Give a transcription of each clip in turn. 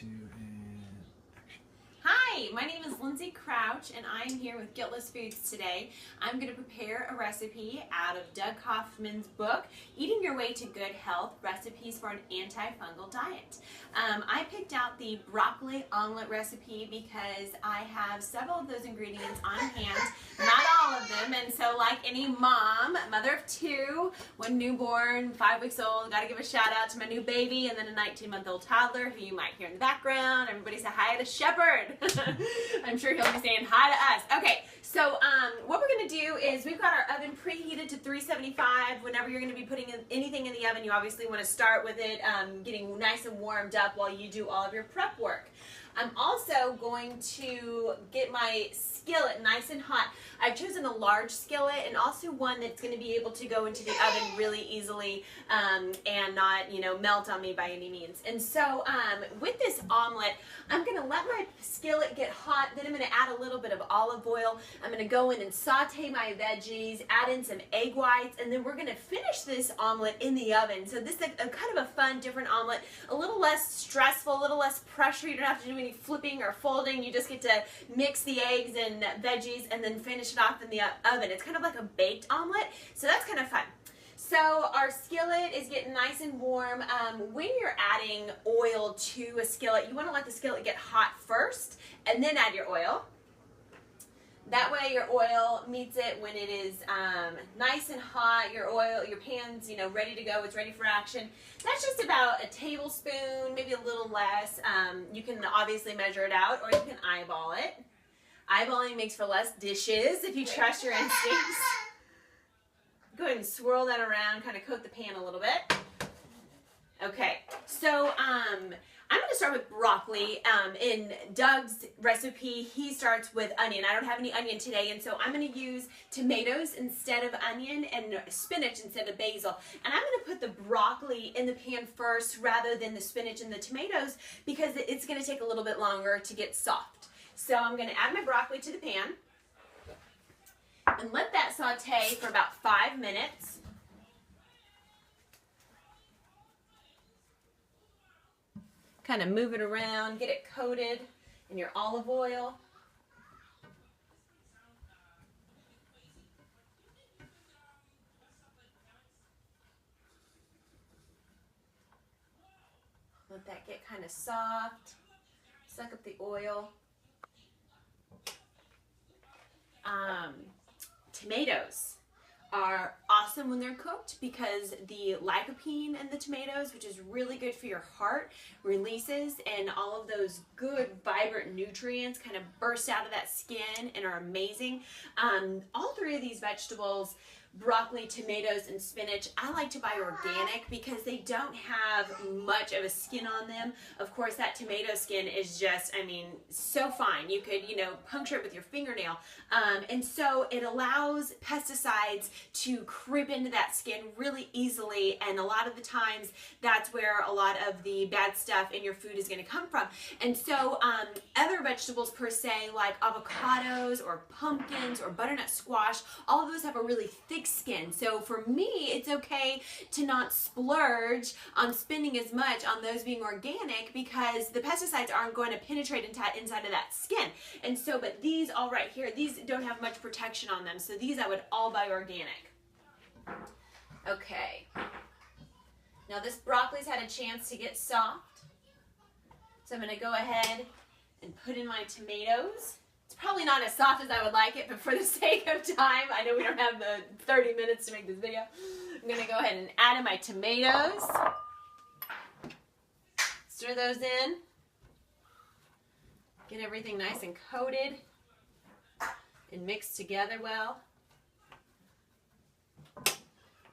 2, and action. Hi, my name is Lindsey Crouch and I'm here with Guiltless Foods today. I'm going to prepare a recipe out of Doug Kaufman's book, Eating Your Way to Good Health, Recipes for an Anti-Fungal Diet. I picked out the broccoli omelet recipe because I have several of those ingredients on hand, not all of them, and so like any mom, mother of 2, 1 newborn, 5 weeks old, got to give a shout out to my new baby and then a 19-month-old toddler who you might hear in the background. Everybody say hi to Shepherd. I'm sure he'll be saying hi to us. Okay, so what we're going to do is we've got our oven preheated to 375. Whenever you're going to be putting anything in the oven, you obviously want to start with it getting nice and warmed up while you do all of your prep work. I'm also going to get my skillet nice and hot. I've chosen a large skillet and also one that's going to be able to go into the oven really easily and not, melt on me by any means. And so with this omelet, I'm going to let my skillet get hot. Then I'm going to add a little bit of olive oil. I'm going to go in and saute my veggies, add in some egg whites, and then we're going to finish this omelet in the oven. So this is a kind of a fun, different omelet, a little less stressful, a little less pressure. You don't have to do any flipping or folding. You just get to mix the eggs and veggies and then finish it off in the oven. It's kind of like a baked omelet, so that's kind of fun. So our skillet is getting nice and warm. When you're adding oil to a skillet, you want to let the skillet get hot first and then add your oil. That way your oil meets it when it is nice and hot. Your oil, your pan's ready to go. It's ready for action. That's just about a tablespoon, maybe a little less. You can obviously measure it out or you can eyeball it. Eyeballing makes for less dishes if you trust your instincts. Go ahead and swirl that around, kind of coat the pan a little bit. Okay, so I'm going to start with broccoli. In Doug's recipe, he starts with onion. I don't have any onion today, and so I'm going to use tomatoes instead of onion and spinach instead of basil. And I'm going to put the broccoli in the pan first rather than the spinach and the tomatoes because it's going to take a little bit longer to get soft. So I'm going to add my broccoli to the pan and let that saute for about 5 minutes. Kind of move it around, get it coated in your olive oil. Let that get kind of soft. Suck up the oil. Tomatoes are awesome when they're cooked because the lycopene in the tomatoes, which is really good for your heart, releases and all of those good vibrant nutrients kind of burst out of that skin and are amazing. All 3 of these vegetables, broccoli, tomatoes, and spinach, I like to buy organic because they don't have much of a skin on them. Of course, that tomato skin is just, so fine. You could, puncture it with your fingernail. And so it allows pesticides to creep into that skin really easily. And a lot of the times, that's where a lot of the bad stuff in your food is going to come from. And so other vegetables per se, like avocados or pumpkins or butternut squash, all of those have a really thick skin. So for me, it's okay to not splurge on spending as much on those being organic because the pesticides aren't going to penetrate inside of that skin. And so, but these all right here, these don't have much protection on them. So these I would all buy organic. Okay. Now this broccoli's had a chance to get soft. So I'm going to go ahead and put in my tomatoes. It's probably not as soft as I would like it, but for the sake of time, I know we don't have the 30 minutes to make this video. I'm going to go ahead and add in my tomatoes. Stir those in. Get everything nice and coated and mixed together well.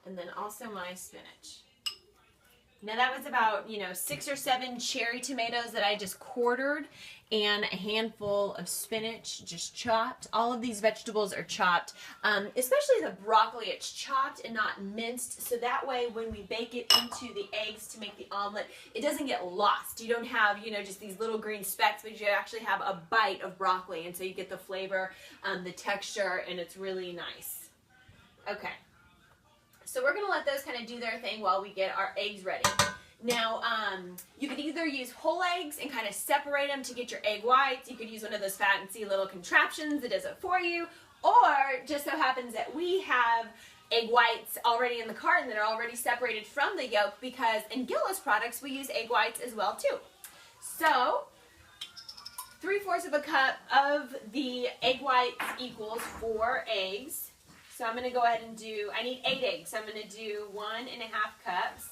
And then also my spinach. Now that was about, 6 or 7 cherry tomatoes that I just quartered and a handful of spinach just chopped. All of these vegetables are chopped, especially the broccoli. It's chopped and not minced, so that way when we bake it into the eggs to make the omelet, it doesn't get lost. You don't have, just these little green specks, but you actually have a bite of broccoli, and so you get the flavor, the texture, and it's really nice. Okay. So we're going to let those kind of do their thing while we get our eggs ready. Now, you could either use whole eggs and kind of separate them to get your egg whites. You could use one of those fancy little contraptions that does it for you. Or just so happens that we have egg whites already in the carton that are already separated from the yolk, because in Guiltless products we use egg whites as well too. So 3/4 of a cup of the egg whites equals 4 eggs. So I'm going to go ahead and do, I need 8 eggs, so I'm going to do 1.5 cups.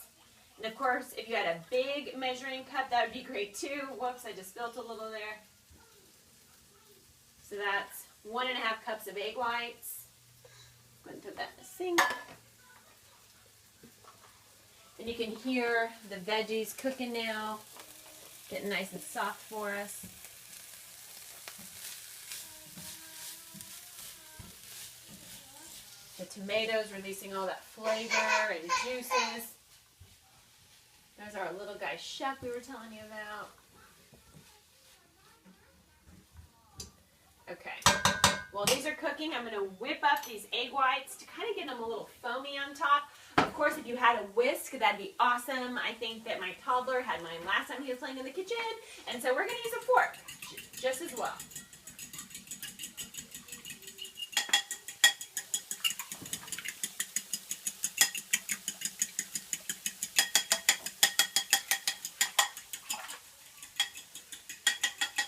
And of course, if you had a big measuring cup, that would be great too. Whoops, I just spilled a little there. So that's 1.5 cups of egg whites. I'm going to put that in the sink. And you can hear the veggies cooking now, getting nice and soft for us. The tomatoes releasing all that flavor and juices. There's our little guy chef we were telling you about. Okay, while these are cooking, I'm going to whip up these egg whites to kind of get them a little foamy on top. Of course, if you had a whisk, that'd be awesome. I think that my toddler had mine last time he was playing in the kitchen, and so we're going to use a fork just as well.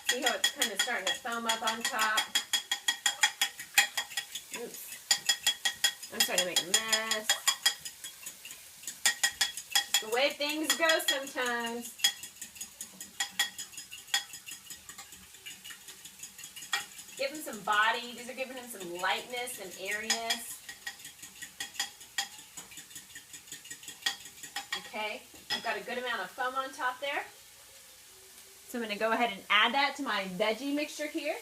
See how it's kind of starting to foam up on top? Oops. I'm starting to make a mess. Just the way things go sometimes. Give them some body. These are giving them some lightness and airiness. Okay, I've got a good amount of foam on top there. So I'm going to go ahead and add that to my veggie mixture here.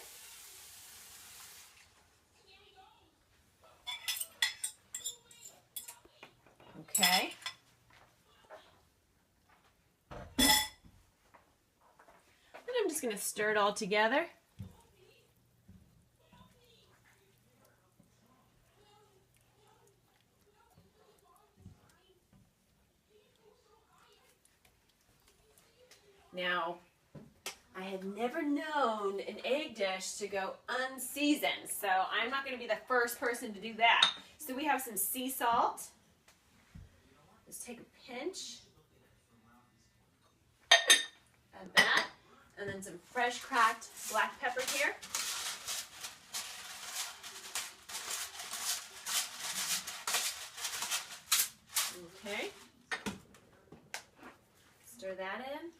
Okay. And I'm just going to stir it all together. Now, I had never known an egg dish to go unseasoned, so I'm not going to be the first person to do that. So we have some sea salt. Let's take a pinch. Add that. And then some fresh cracked black pepper here. Okay. Stir that in.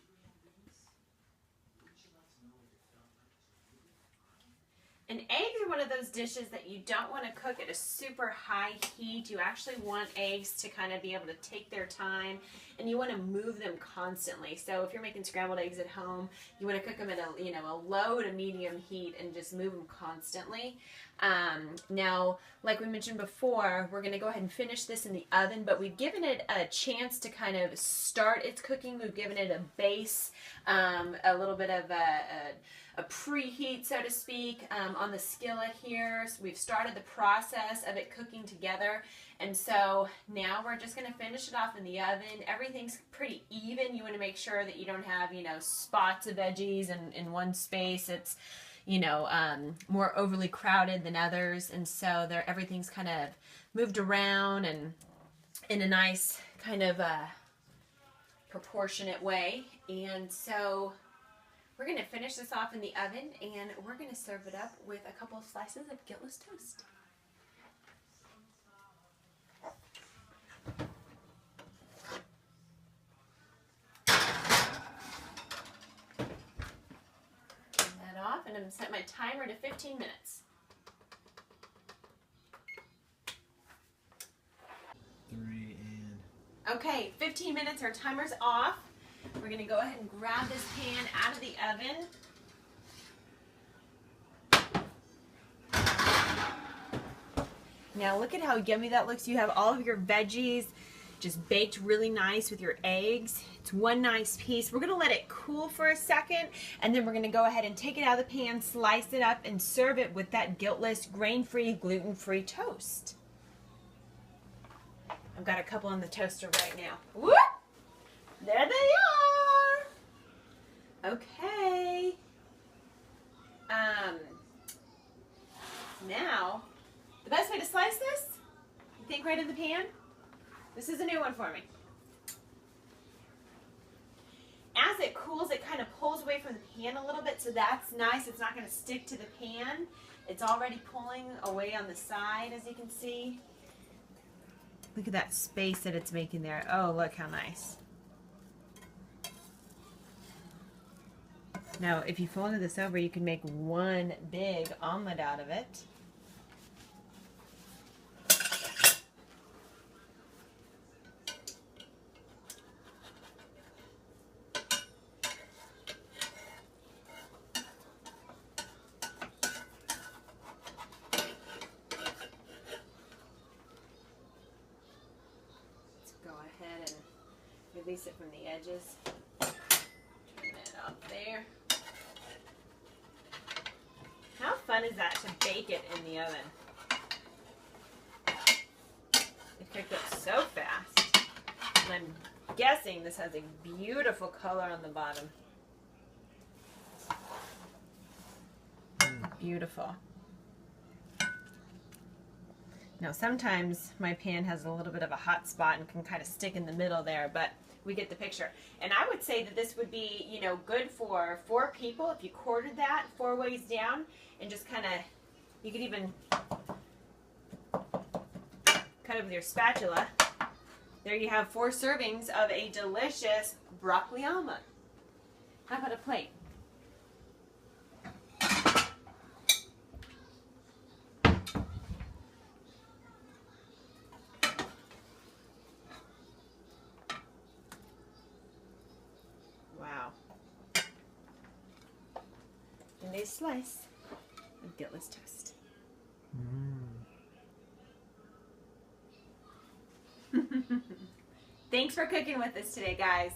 And eggs are one of those dishes that you don't want to cook at a super high heat. You actually want eggs to kind of be able to take their time, and you want to move them constantly. So if you're making scrambled eggs at home, you want to cook them at a low to medium heat and just move them constantly. Now, like we mentioned before, we're going to go ahead and finish this in the oven, but we've given it a chance to kind of start its cooking. We've given it a base, a little bit of a preheat, so to speak, on the skillet here. So we've started the process of it cooking together, and so now we're just going to finish it off in the oven. Everything's pretty even. You want to make sure that you don't have, spots of veggies in one space. It's, more overly crowded than others, and so everything's kind of moved around and in a nice kind of proportionate way. And so we're going to finish this off in the oven, and we're going to serve it up with a couple of slices of Guiltless toast. Turn that off, and I'm going to set my timer to 15 minutes. 3 and... Okay, 15 minutes, our timer's off. We're going to go ahead and grab this pan out of the oven. Now look at how yummy that looks. You have all of your veggies just baked really nice with your eggs. It's one nice piece. We're going to let it cool for a second, and then we're going to go ahead and take it out of the pan, slice it up, and serve it with that Guiltless, grain-free, gluten-free toast. I've got a couple in the toaster right now. Whoop! There they are. Okay. Now, the best way to slice this, you think right in the pan? This is a new one for me. As it cools, it kind of pulls away from the pan a little bit, so that's nice. It's not going to stick to the pan. It's already pulling away on the side, as you can see. Look at that space that it's making there. Oh, look how nice. Now, if you folded this over, you can make one big omelet out of it. Let's go ahead and release it from the edges. Turn that up there. How fun is that to bake it in the oven? It cooked up so fast. And I'm guessing this has a beautiful color on the bottom. Beautiful. Now sometimes my pan has a little bit of a hot spot and can kind of stick in the middle there, but we get the picture. And I would say that this would be, you know, good for 4 people if you quartered that 4 ways down and just kind of, you could even cut it with your spatula. There you have 4 servings of a delicious broccoli omelet. How about a plate? Wow. And a slice of Guiltless toast. Thanks for cooking with us today, guys.